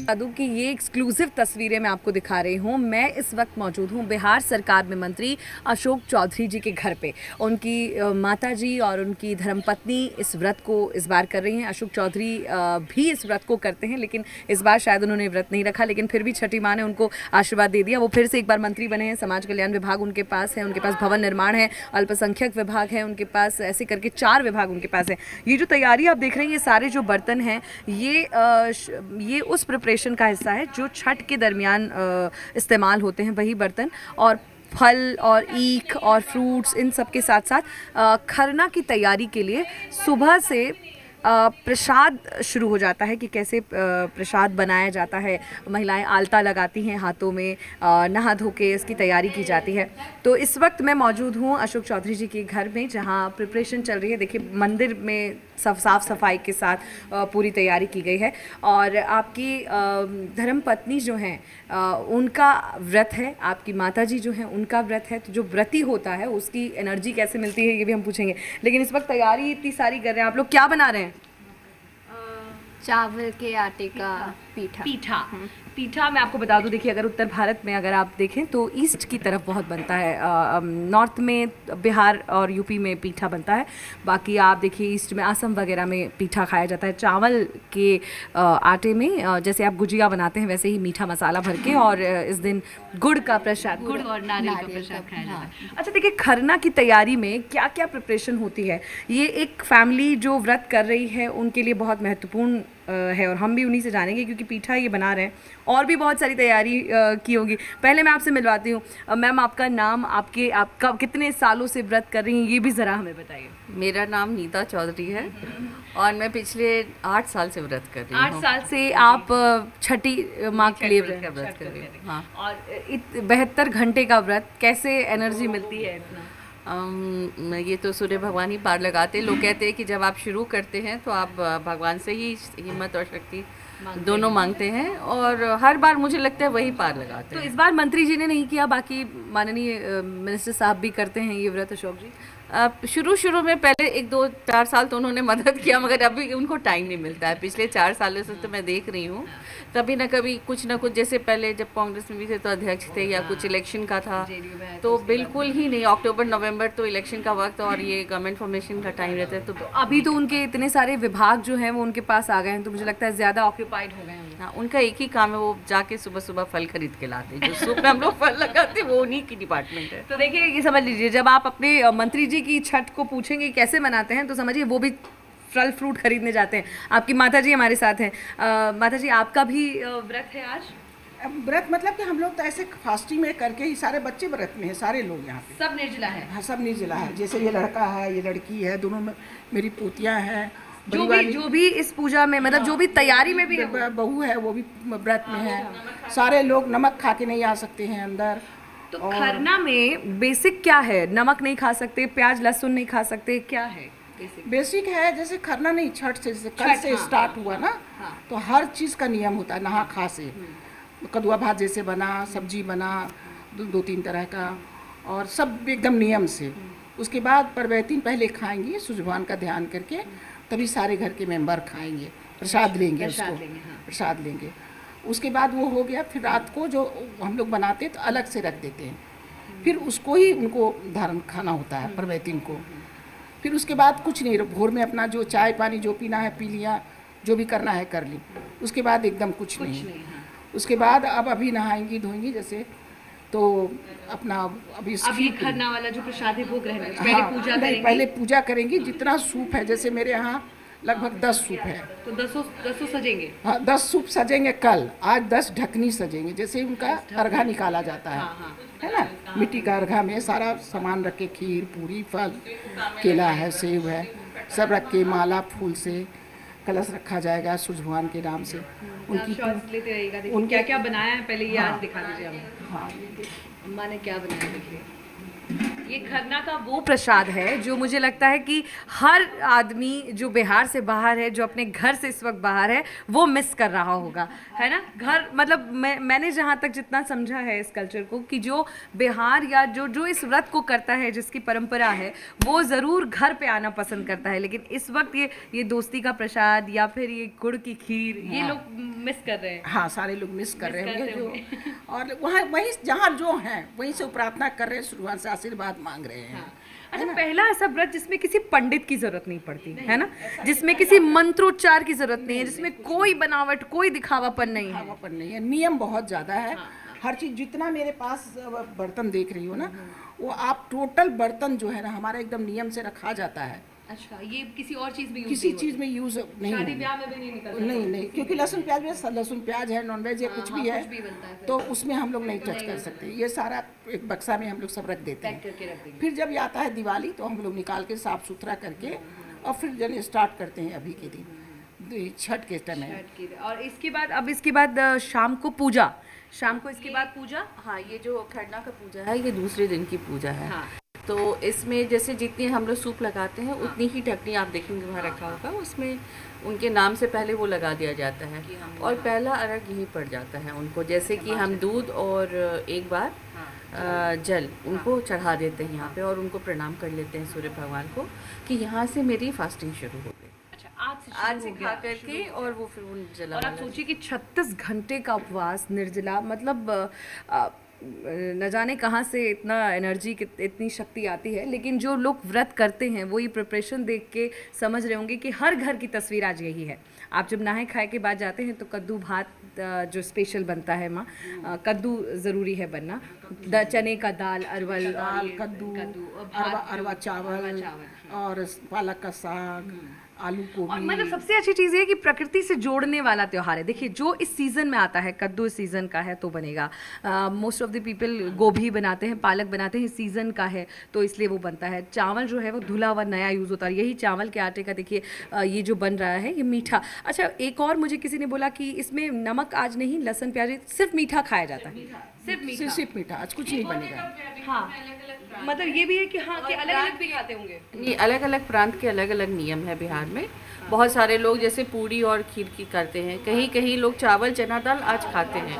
जादू की ये एक्सक्लूसिव तस्वीरें मैं आपको दिखा रही हूँ। मैं इस वक्त मौजूद हूँ बिहार सरकार में मंत्री अशोक चौधरी जी के घर पे। उनकी माता जी और उनकी धर्मपत्नी इस व्रत को इस बार कर रही हैं। अशोक चौधरी भी इस व्रत को करते हैं, लेकिन इस बार शायद उन्होंने व्रत नहीं रखा, लेकिन फिर भी छठी माँ ने उनको आशीर्वाद दे दिया। वो फिर से एक बार मंत्री बने हैं। समाज कल्याण विभाग उनके पास है, उनके पास भवन निर्माण है, अल्पसंख्यक विभाग है उनके पास, ऐसे करके 4 विभाग उनके पास है। ये जो तैयारी आप देख रहे हैं, ये सारे जो बर्तन हैं, ये उस प्रिपरेशन का हिस्सा है जो छठ के दरमियान इस्तेमाल होते हैं, वही बर्तन। और फल और ईख और फ्रूट्स, इन सब के साथ साथ खरना की तैयारी के लिए सुबह से प्रसाद शुरू हो जाता है कि कैसे प्रसाद बनाया जाता है। महिलाएं आलता लगाती हैं हाथों में, नहा धो के इसकी तैयारी की जाती है। तो इस वक्त मैं मौजूद हूँ अशोक चौधरी जी के घर में, जहाँ प्रिपरेशन चल रही है। देखिए, मंदिर में साफ सफाई के साथ पूरी तैयारी की गई है। और आपकी धर्मपत्नी जो हैं, उनका व्रत है, आपकी माताजी जो हैं उनका व्रत है। तो जो व्रती होता है उसकी एनर्जी कैसे मिलती है, ये भी हम पूछेंगे। लेकिन इस वक्त तैयारी इतनी सारी कर रहे हैं आप लोग, क्या बना रहे हैं? चावल के आटे का पीठा। पीठा मैं आपको बता दूं, देखिए, अगर उत्तर भारत में अगर आप देखें तो ईस्ट की तरफ बहुत बनता है। नॉर्थ में बिहार और यूपी में पीठा बनता है। बाकी आप देखिए ईस्ट में असम वगैरह में पीठा खाया जाता है चावल के आटे में। जैसे आप गुजिया बनाते हैं वैसे ही मीठा मसाला भर के, और इस दिन गुड़ का प्रसाद, गुड़ और नारियल का प्रसाद खाया जाता है। अच्छा, देखिए, खरना की तैयारी में क्या क्या प्रिपरेशन होती है, ये एक फैमिली जो व्रत कर रही है उनके लिए बहुत महत्वपूर्ण है, और हम भी उन्हीं से जानेंगे क्योंकि पीठा ये बना रहे हैं। और भी बहुत सारी तैयारी की होगी। पहले मैं आपसे मिलवाती हूँ। मैम, आपका नाम, आपका कितने सालों से व्रत कर रही हैं, ये भी ज़रा हमें बताइए। मेरा नाम नीता चौधरी है और मैं पिछले 8 साल से व्रत कर रही हूँ। 8 साल से आप छठी माँ के लिए व्रत कर रही हैं। हाँ। और 72 घंटे का व्रत, कैसे एनर्जी मिलती है इतना? ये तो सूर्य भगवान ही पार लगाते। लोग कहते हैं कि जब आप शुरू करते हैं तो आप भगवान से ही हिम्मत और शक्ति दोनों मांगते हैं, और हर बार मुझे लगता है वही पार लगाते हैं। तो इस बार मंत्री जी ने नहीं किया, बाकी माननीय मिनिस्टर साहब भी करते हैं ये व्रत, अशोक जी? शुरू में पहले 1-2-4 साल तो उन्होंने मदद किया, मगर अभी उनको टाइम नहीं मिलता है। पिछले 4 सालों से तो मैं देख रही हूँ, कभी ना कभी कुछ ना कुछ, जैसे पहले जब कांग्रेस में भी थे तो अध्यक्ष थे, या कुछ इलेक्शन का था तो बिल्कुल ही नहीं। अक्टूबर नवंबर तो इलेक्शन का वक्त और ये गवर्नमेंट फॉर्मेशन का टाइम रहता है। तो अभी तो उनके इतने सारे विभाग जो हैं वो उनके पास आ गए हैं, तो मुझे लगता है ज़्यादा ऑक्यूपाइड हो गए हैं। हाँ, उनका एक ही काम है, वो जाके सुबह सुबह फल खरीद के लाते हैं। जो सूप में हम लोग फल लगाते हैं वो उन्हीं की डिपार्टमेंट है। तो देखिए, ये समझ लीजिए, जब आप अपने मंत्री जी की छठ को पूछेंगे कैसे मनाते हैं, तो समझिए वो भी फल फ्रूट खरीदने जाते हैं। आपकी माता जी हमारे साथ हैं। माता जी, आपका भी व्रत है आज? व्रत मतलब कि हम लोग तो ऐसे फास्टिंग में करके ही, सारे बच्चे व्रत में हैं, सारे लोग यहाँ पे। सब निर्जला है? हाँ, सब निर्जला है। जैसे ये लड़का है, ये लड़की है, दोनों में मेरी पोतियाँ हैं। जो भी इस पूजा में, मतलब जो भी तैयारी में भी है, बहू है वो भी व्रत में है। सारे लोग नमक खा के नहीं आ सकते हैं अंदर। तो खरना में बेसिक क्या है? नमक नहीं खा सकते, प्याज लहसुन नहीं खा सकते, क्या है बेसिक है? जैसे खरना नहीं, छठ से, जैसे कल से स्टार्ट हुआ ना, तो हर चीज़ का नियम होता है। नहा खा से कदुआ भात जैसे बना, सब्जी बना 2-3 तरह का, और सब एकदम नियम से। उसके बाद परवैतीन पहले खाएंगे, सूर्य भगवान का ध्यान करके, तभी सारे घर के मेंबर खाएंगे, प्रसाद लेंगे, उसको प्रसाद लेंगे। उसके बाद वो हो गया। फिर रात को जो हम लोग बनाते तो अलग से रख देते हैं, फिर उसको ही उनको धारण खाना होता है परवैतीन को। फिर उसके बाद कुछ नहीं, भोर में अपना जो चाय पानी जो पीना है पी लिया, जो भी करना है कर ली। उसके बाद एकदम कुछ नहीं। उसके बाद अब अभी नहाएंगी धोएंगी, जैसे तो अपना अभी खरना वाला जो प्रसाद है वो ग्रहण करेंगे। पहले पूजा करेंगी। जितना सूप है, जैसे मेरे यहाँ लगभग 10 सूप है, तो 10 सजेंगे। हाँ, 10 सूप सजेंगे कल। आज 10 ढकनी सजेंगे, जैसे उनका अर्घा निकाला जाता है। है ना, मिट्टी का अर्घा में सारा सामान रख के, खीर पूरी फल केला है, सेब है, सब रख के माला फूल से कलश रखा जाएगा सूर्य भगवान के नाम से। उनकी क्या क्या बनाया है पहले ये आज दिखा दीजिए हमें। हाँ, अम्मा ने क्या बनाया देखिए। ये खरना का वो प्रसाद है जो मुझे लगता है कि हर आदमी जो बिहार से बाहर है, जो अपने घर से इस वक्त बाहर है, वो मिस कर रहा होगा, है ना। घर मतलब मैंने जहाँ तक जितना समझा है इस कल्चर को, कि जो बिहार या जो इस व्रत को करता है, जिसकी परंपरा है, वो ज़रूर घर पे आना पसंद करता है। लेकिन इस वक्त ये दोस्ती का प्रसाद या फिर ये गुड़ की खीर, ये लोग मिस कर रहे हैं। हाँ, सारे लोग मिस कर रहे हैं जो, और वहाँ वहीं जहाँ जो हैं वहीं से प्रार्थना कर रहे हैं, शुरुआत से आशीर्वाद मांग रहे हैं। अच्छा, पहला ऐसा व्रत जिसमें किसी पंडित की जरूरत नहीं पड़ती है ना, जिसमें किसी मंत्रोच्चार की जरूरत नहीं है, जिसमें कोई बनावट, कोई दिखावापन नहीं है। दिखावापन नहीं है, नियम बहुत ज़्यादा है। हर चीज़, जितना मेरे पास बर्तन देख रही हो ना, वो आप टोटल बर्तन जो है ना हमारा एकदम नियम से रखा जाता है। अच्छा, ये किसी और चीज में किसी चीज़ में यूज़ नहीं, शादी ब्याह में भी नहीं निकलता। नहीं, क्योंकि लहसुन प्याज है, नॉनवेज है, कुछ भी है, तो उसमें हम लोग नहीं टच कर सकते। ये सारा एक बक्सा में हम लोग सब रख देते हैं। फिर जब आता है दिवाली तो हम लोग निकाल के साफ सुथरा करके और फिर जब स्टार्ट करते हैं अभी के दिन, छठ के टाइम है। और इसके बाद शाम को पूजा, इसके बाद पूजा। हाँ, ये जो खरना का पूजा है ये दूसरे दिन की पूजा है। हाँ। तो इसमें जैसे जितनी हम लोग सूप लगाते हैं उतनी ही ढकनी आप देखेंगे वहाँ रखा होगा, उसमें उनके नाम से पहले वो लगा दिया जाता है और पहला अर्घ यही पड़ जाता है उनको। जैसे कि हम दूध और एक बार जल उनको चढ़ा देते हैं यहाँ पे और उनको प्रणाम कर लेते हैं सूर्य भगवान को कि यहाँ से मेरी फास्टिंग शुरू हो गई। आज से खा करके और वो फिर उन जला। और आप सोचिए कि 36 घंटे का उपवास निर्जला, मतलब न जाने कहाँ से इतना एनर्जी, इतनी शक्ति आती है। लेकिन जो लोग व्रत करते हैं वो ये प्रिपरेशन देख के समझ रहे होंगे कि हर घर की तस्वीर आज यही है। आप जब नहाए खाए के बाद जाते हैं तो कद्दू भात जो स्पेशल बनता है माँ, कद्दू ज़रूरी है बनना, चने का दाल, अरवल दाल, कद्दू, अरवा चावल और पालक का साग, आलू गोभी। मतलब सबसे अच्छी चीज़ ये है कि प्रकृति से जोड़ने वाला त्योहार है। देखिए, जो इस सीज़न में आता है, कद्दू इस सीज़न का है तो बनेगा। मोस्ट ऑफ द पीपल गोभी बनाते हैं, पालक बनाते हैं, सीज़न का है तो इसलिए वो बनता है। चावल जो है वो धुला हुआ नया यूज़ होता है। यही चावल के आटे का देखिए ये जो बन रहा है ये मीठा। अच्छा, एक और मुझे किसी ने बोला कि इसमें नमक आज नहीं, लहसुन प्याज, सिर्फ मीठा खाया जाता है। सिर्फ मीठा, आज कुछ नहीं बनेगा। हाँ, मतलब ये भी है कि हाँ, कि अलग अलग भी खाते होंगे। नहीं, अलग अलग प्रांत के अलग अलग नियम है बिहार में। बहुत सारे लोग जैसे पूड़ी और खीर की करते हैं, कहीं कहीं लोग चावल चना दाल आज खाते हैं,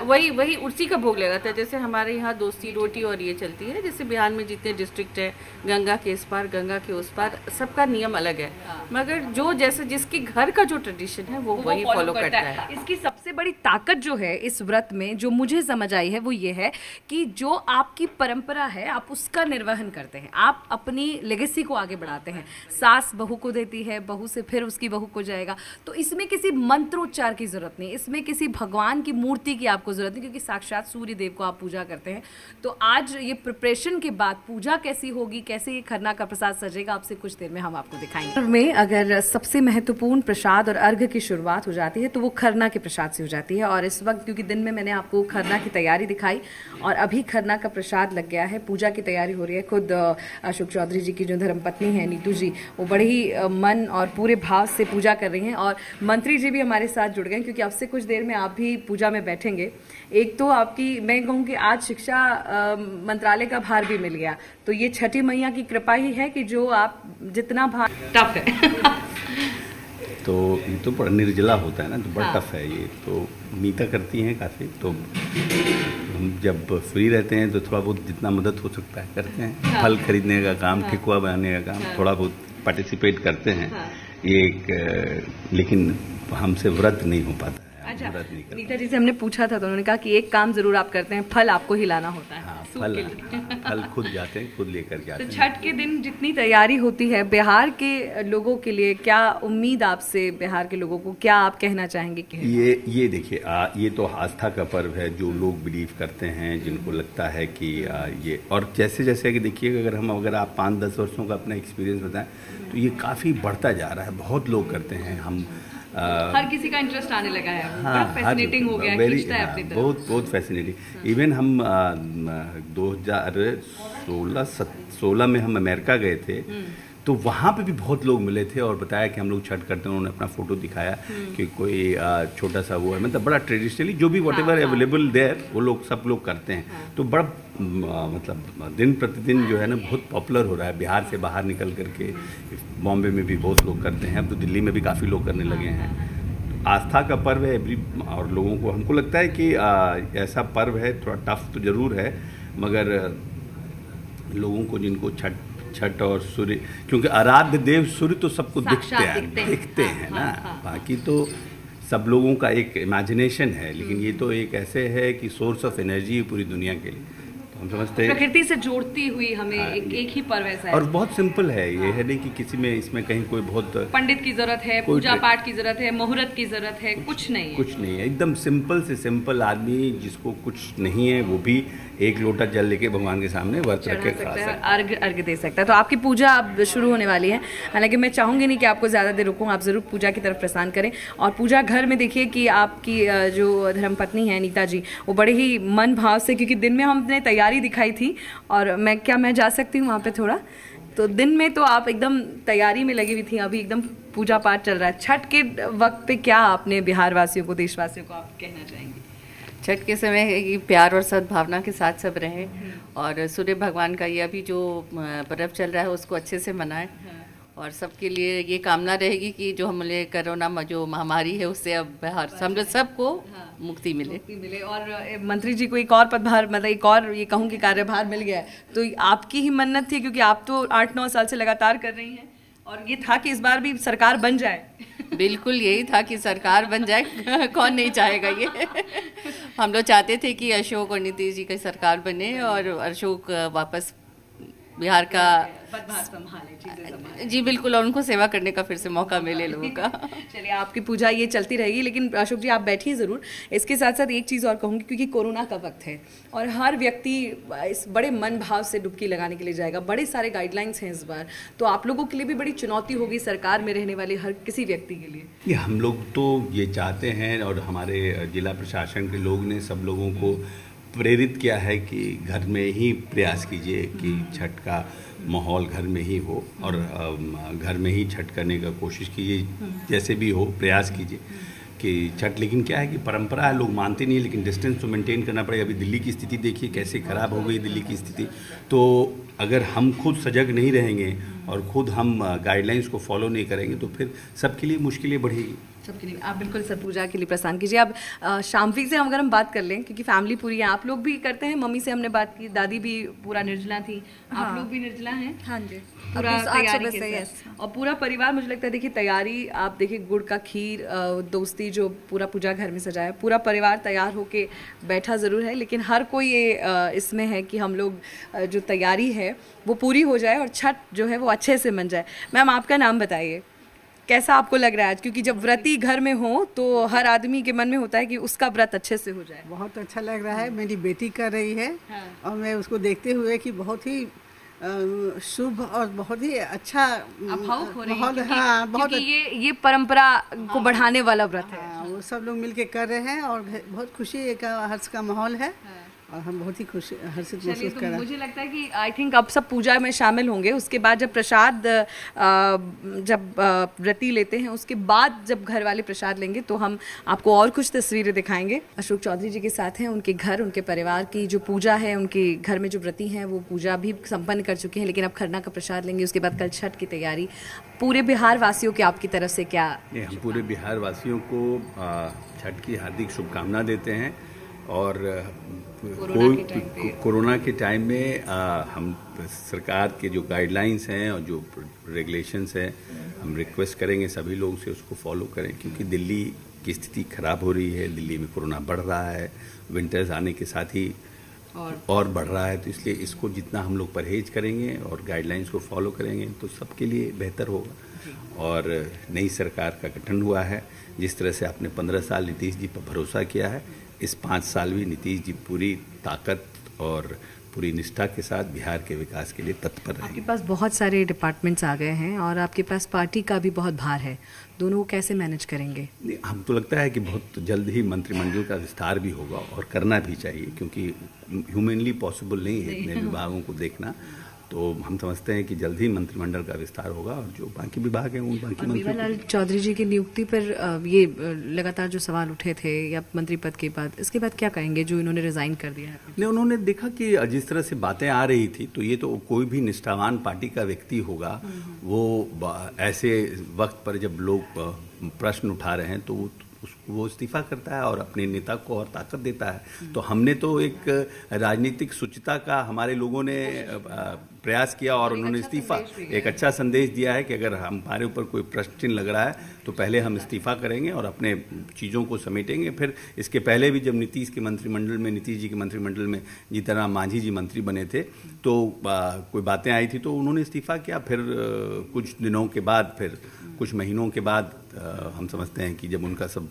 वही उसी का भोग लगाता है। जैसे हमारे यहाँ दोस्ती रोटी और ये चलती है। जैसे बिहार में जितने डिस्ट्रिक्ट है, गंगा के इस पार गंगा के उस पार, सबका नियम अलग है, मगर जो जैसे जिसके घर का जो ट्रेडिशन है वो वही फॉलो करता है। इसकी सबसे बड़ी ताकत जो है इस व्रत में, जो मुझे समझ आई है, वो ये है कि जो आपकी परंपरा है आप उसका निर्वहन करते हैं, आप अपनी लेगेसी को आगे बढ़ाते हैं। सास बहू को देती है, बहू से फिर उसकी बहू को जाएगा, तो इसमें किसी मंत्रोच्चार की जरूरत नहीं, इसमें किसी भगवान की मूर्ति की आपको जरूरत नहीं, क्योंकि साक्षात सूर्य देव को आप पूजा करते हैं। तो आज ये प्रिपरेशन के बाद पूजा कैसी होगी, कैसे ये खरना का प्रसाद सजेगा, आपसे कुछ देर में हम आपको दिखाएंगे। में अगर सबसे महत्वपूर्ण प्रसाद और अर्घ की शुरुआत हो जाती है तो वो खरना के प्रसाद से हो जाती है। और इस वक्त क्योंकि दिन में मैंने आपको खरना की तैयारी दिखाई और अभी खरना का प्रसाद लग गया है, पूजा की तैयारी हो रही है। खुद अशोक चौधरी जी की जो धर्मपत्नी है नीतू जी, वो बड़े ही मन और पूरे भाव से पूजा कर रही हैं और मंत्री जी भी हमारे साथ जुड़ गए, क्योंकि अब से कुछ देर में आप भी पूजा में बैठेंगे। एक तो आपकी, मैं कहूँ कि आज शिक्षा मंत्रालय का भार भी मिल गया, तो ये छठी मैया की कृपा ही है कि जो आप जितना भार टफ है तो ये तो बड़ा निर्जला होता है ना, तो बड़ा टफ है ये। तो नीता करती हैं काफ़ी, तो हम जब फ्री रहते हैं तो थोड़ा बहुत जितना मदद हो सकता है करते हैं। फल खरीदने का काम, ठेकुआ बनाने का काम, थोड़ा बहुत पार्टिसिपेट करते हैं। ये एक, लेकिन हमसे व्रत नहीं हो पाता है। अच्छा, नीता जी से हमने पूछा था तो उन्होंने कहा कि एक काम जरूर आप करते हैं, फल आपको ही लाना होता है। हाँ, फल खुद जाते हैं, खुद लेकर के आते हैं। तो छठ के दिन जितनी तैयारी होती है बिहार के लोगों के लिए, क्या उम्मीद आपसे, बिहार के लोगों को क्या आप कहना चाहेंगे? कि ये देखिए, ये तो आस्था का पर्व है, जो लोग बिलीव करते हैं, जिनको लगता है कि ये, और जैसे जैसे कि देखिए, अगर आप 5-10 वर्षों का अपना एक्सपीरियंस बताएं तो ये काफ़ी बढ़ता जा रहा है। बहुत लोग करते हैं, हम हर किसी का इंटरेस्ट आने लगा है। हाँ, फैसिनेटिंग हो गया, खींचता है अपनी तरफ। बहुत फैसिनेटिंग। इवन हम 2016 में हम अमेरिका गए थे, तो वहाँ पे भी बहुत लोग मिले थे और बताया कि हम लोग छठ करते हैं। उन्होंने अपना फ़ोटो दिखाया कि कोई छोटा सा वो है, मतलब बड़ा ट्रेडिशनली जो भी वॉट एवर अवेलेबल देयर वो लोग सब लोग करते हैं। तो बड़ा मतलब दिन प्रतिदिन जो है ना बहुत पॉपुलर हो रहा है। बिहार से बाहर निकल करके बॉम्बे में भी बहुत लोग करते हैं, अब तो दिल्ली में भी काफ़ी लोग करने लगे हैं। तो आस्था का पर्व है और लोगों को, हमको लगता है कि ऐसा पर्व है, थोड़ा टफ तो ज़रूर है, मगर लोगों को जिनको छठ और सूर्य, क्योंकि आराध्य देव सूर्य तो सबको दिखते हैं ना, बाकी तो सब लोगों का एक इमेजिनेशन है, लेकिन ये तो एक ऐसे है कि सोर्स ऑफ एनर्जी पूरी दुनिया के लिए। तो हम समझते हैं प्रकृति से जोड़ती हुई हमें एक ही पर्व ऐसा है। और बहुत सिंपल है, ये है नहीं कि किसी में इसमें कहीं कोई बहुत पंडित की जरूरत है, पूजा पाठ की जरूरत है, मुहूर्त की जरूरत है, कुछ नहीं है। एकदम सिंपल से सिंपल आदमी जिसको कुछ नहीं है वो भी एक लोटा जल लेके भगवान के सामने व्रत रख के खा सकता है, अर्घ दे सकता है। तो आपकी पूजा अब शुरू होने वाली है, हालांकि मैं चाहूंगी नहीं कि आपको ज़्यादा देर रुकूं, आप ज़रूर पूजा की तरफ प्रस्थान करें। और पूजा घर में देखिए कि आपकी जो धर्मपत्नी है नीता जी, वो बड़े ही मन भाव से, क्योंकि दिन में हमने तैयारी दिखाई थी, और मैं जा सकती हूँ वहाँ पर थोड़ा, तो दिन में तो आप एकदम तैयारी में लगी हुई थी, अभी एकदम पूजा पाठ चल रहा है। छठ के वक्त पे क्या अपने बिहार वासियों को, देशवासियों को आप कहना चाहेंगे? छठ के समय प्यार और सद्भावना के साथ सब रहें, और सूर्य भगवान का ये अभी जो पर्व चल रहा है उसको अच्छे से मनाएं, और सबके लिए ये कामना रहेगी कि जो हमें कोरोना जो महामारी है उससे अब हम लोग सबको मुक्ति मिले। और मंत्री जी को एक और पदभार, मतलब एक और ये कहूँ कि कार्यभार मिल गया है, तो आपकी ही मन्नत थी, क्योंकि आप तो 8-9 साल से लगातार कर रही हैं, और ये था कि इस बार भी सरकार बन जाए। बिल्कुल यही था कि सरकार बन जाए, कौन नहीं चाहेगा ये। हम लोग चाहते थे कि अशोक और नीतीश जी की सरकार बने और अशोक वापस बिहार का जी बिल्कुल, और उनको सेवा करने का फिर से मौका मिले लोगों का। चलिए, आपकी पूजा ये चलती रहेगी, लेकिन अशोक जी आप बैठिए ज़रूर। इसके साथ साथ एक चीज़ और कहूँगी, क्योंकि कोरोना का वक्त है और हर व्यक्ति इस बड़े मन भाव से डुबकी लगाने के लिए जाएगा, बड़े सारे गाइडलाइंस हैं इस बार, तो आप लोगों के लिए भी बड़ी चुनौती होगी सरकार में रहने वाले हर किसी व्यक्ति के लिए। ये हम लोग तो ये चाहते हैं, और हमारे जिला प्रशासन के लोग ने सब लोगों को प्रेरित किया है कि घर में ही प्रयास कीजिए कि छठ का माहौल घर में ही हो, और घर में ही छठ करने का कोशिश कीजिए, जैसे भी हो प्रयास कीजिए कि छठ। लेकिन क्या है कि परंपरा है, लोग मानते नहीं है, लेकिन डिस्टेंस तो मेंटेन करना पड़ेगा। अभी दिल्ली की स्थिति देखिए कैसे ख़राब हो गई दिल्ली की स्थिति, तो अगर हम खुद सजग नहीं रहेंगे और खुद हम गाइडलाइंस को फॉलो नहीं करेंगे तो फिर सबके लिए मुश्किलें बढ़ेगी। सबके लिए आप बिल्कुल सब पूजा के लिए प्रस्थान कीजिए। अब शाम्वी से अगर हम बात कर लें, क्योंकि फैमिली पूरी है, आप लोग भी करते हैं, मम्मी से हमने बात की, दादी भी पूरा निर्जला थी, हाँ। आप लोग भी निर्जला हैं? हाँ जी, पूरा तैयारी के से, साथ, और पूरा परिवार, मुझे लगता है देखिए तैयारी, आप देखिए गुड़ का खीर, दोस्ती जो पूरा पूजा घर में सजाया, पूरा परिवार तैयार होके बैठा ज़रूर है, लेकिन हर कोई ये इसमें है कि हम लोग जो तैयारी है वो पूरी हो जाए और छठ जो है वो अच्छे से बन जाए। मैम, आपका नाम बताइए, कैसा आपको लग रहा है आज? क्योंकि जब व्रती घर में हो तो हर आदमी के मन में होता है कि उसका व्रत अच्छे से हो जाए। बहुत अच्छा लग रहा है, मेरी बेटी कर रही है, हाँ। और मैं उसको देखते हुए कि बहुत ही शुभ और बहुत ही अच्छा भावुक हो रही माहौल, है, हाँ, बहुत क्योंकि ये परंपरा को बढ़ाने वाला व्रत है। हाँ, वो सब लोग मिलके कर रहे हैं और बहुत खुशी का हर्ष का माहौल है, और हम बहुत ही खुश हर्षित महसूस कर रहे हैं। मुझे लगता है कि आई थिंक अब सब पूजा में शामिल होंगे, उसके बाद जब प्रसाद जब व्रती लेते हैं उसके बाद जब घर वाले प्रसाद लेंगे तो हम आपको और कुछ तस्वीरें दिखाएंगे। अशोक चौधरी जी के साथ हैं, उनके घर, उनके परिवार की जो पूजा है, उनके घर में जो व्रती हैं वो पूजा भी संपन्न कर चुके हैं, लेकिन अब खरना का प्रसाद लेंगे, उसके बाद कल छठ की तैयारी। पूरे बिहार वासियों के आपकी तरफ से क्या? हम पूरे बिहार वासियों को छठ की हार्दिक शुभकामना देते हैं, और कोरोना के टाइम में हम सरकार के जो गाइडलाइंस हैं और जो रेगुलेशंस हैं, हम रिक्वेस्ट करेंगे सभी लोगों से उसको फॉलो करें, क्योंकि दिल्ली की स्थिति खराब हो रही है, दिल्ली में कोरोना बढ़ रहा है, विंटर्स आने के साथ ही और बढ़ रहा है, तो इसलिए इसको जितना हम लोग परहेज करेंगे और गाइडलाइंस को फॉलो करेंगे तो सबके लिए बेहतर होगा। और नई सरकार का गठन हुआ है, जिस तरह से आपने 15 साल नीतीश जी पर भरोसा किया है, इस 5 साल भी नीतीश जी पूरी ताकत और पूरी निष्ठा के साथ बिहार के विकास के लिए तत्पर रहेंगे। आपके पास बहुत सारे डिपार्टमेंट्स आ गए हैं और आपके पास पार्टी का भी बहुत भार है, दोनों को कैसे मैनेज करेंगे? हम तो लगता है कि बहुत जल्द ही मंत्रिमंडल का विस्तार भी होगा, और करना भी चाहिए, क्योंकि ह्यूमनली पॉसिबल नहीं है इतने विभागों को देखना। तो हम समझते हैं कि जल्द ही मंत्रिमंडल का विस्तार होगा और जो बाकी विभाग हैं उन बाकी मेवालाल चौधरी जी की नियुक्ति पर ये लगातार जो सवाल उठे थे या मंत्री पद के बाद, इसके बाद क्या कहेंगे जो इन्होंने रिजाइन कर दिया है? नहीं, उन्होंने देखा कि जिस तरह से बातें आ रही थी तो ये तो कोई भी निष्ठावान पार्टी का व्यक्ति होगा, वो ऐसे वक्त पर जब लोग प्रश्न उठा रहे हैं तो वो इस्तीफा करता है और अपने नेता को और ताकत देता है। तो हमने तो एक राजनीतिक शुचिता का हमारे लोगों ने प्रयास किया और उन्होंने इस्तीफा एक अच्छा संदेश दिया है कि अगर हमारे ऊपर कोई प्रश्न चिन्ह लग रहा है तो पहले हम इस्तीफा करेंगे और अपने चीज़ों को समेटेंगे। फिर इसके पहले भी जब नीतीश जी के मंत्रिमंडल में जीतनराम मांझी जी मंत्री बने थे तो कोई बातें आई थी तो उन्होंने इस्तीफा किया। फिर कुछ दिनों के बाद, फिर कुछ महीनों के बाद हम समझते हैं कि जब उनका सब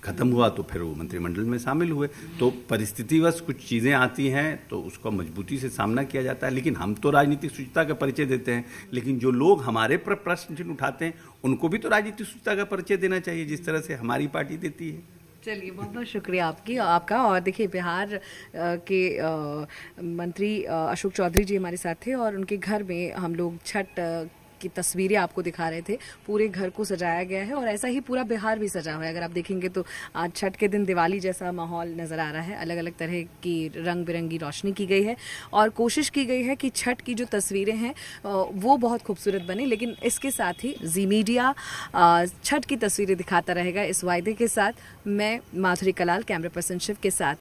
खत्म हुआ तो फिर वो मंत्रिमंडल में शामिल हुए। तो परिस्थितिवश कुछ चीज़ें आती हैं तो उसका मजबूती से सामना किया जाता है। लेकिन हम तो राजनीतिक शुचिता का परिचय देते हैं, लेकिन जो लोग हमारे पर प्रश्न चिन्ह उठाते हैं उनको भी तो राजनीतिक शुचिता का परिचय देना चाहिए जिस तरह से हमारी पार्टी देती है। चलिए, बहुत बहुत शुक्रिया आपका। और देखिए, बिहार के मंत्री अशोक चौधरी जी हमारे साथ थे और उनके घर में हम लोग छठ की तस्वीरें आपको दिखा रहे थे। पूरे घर को सजाया गया है और ऐसा ही पूरा बिहार भी सजा हुआ है। अगर आप देखेंगे तो आज छठ के दिन दिवाली जैसा माहौल नज़र आ रहा है। अलग अलग तरह की रंग बिरंगी रोशनी की गई है और कोशिश की गई है कि छठ की जो तस्वीरें हैं वो बहुत खूबसूरत बने। लेकिन इसके साथ ही जी मीडिया छठ की तस्वीरें दिखाता रहेगा, इस वायदे के साथ। मैं माधुरी कलाल, कैमरा पर्सन शिव के साथ,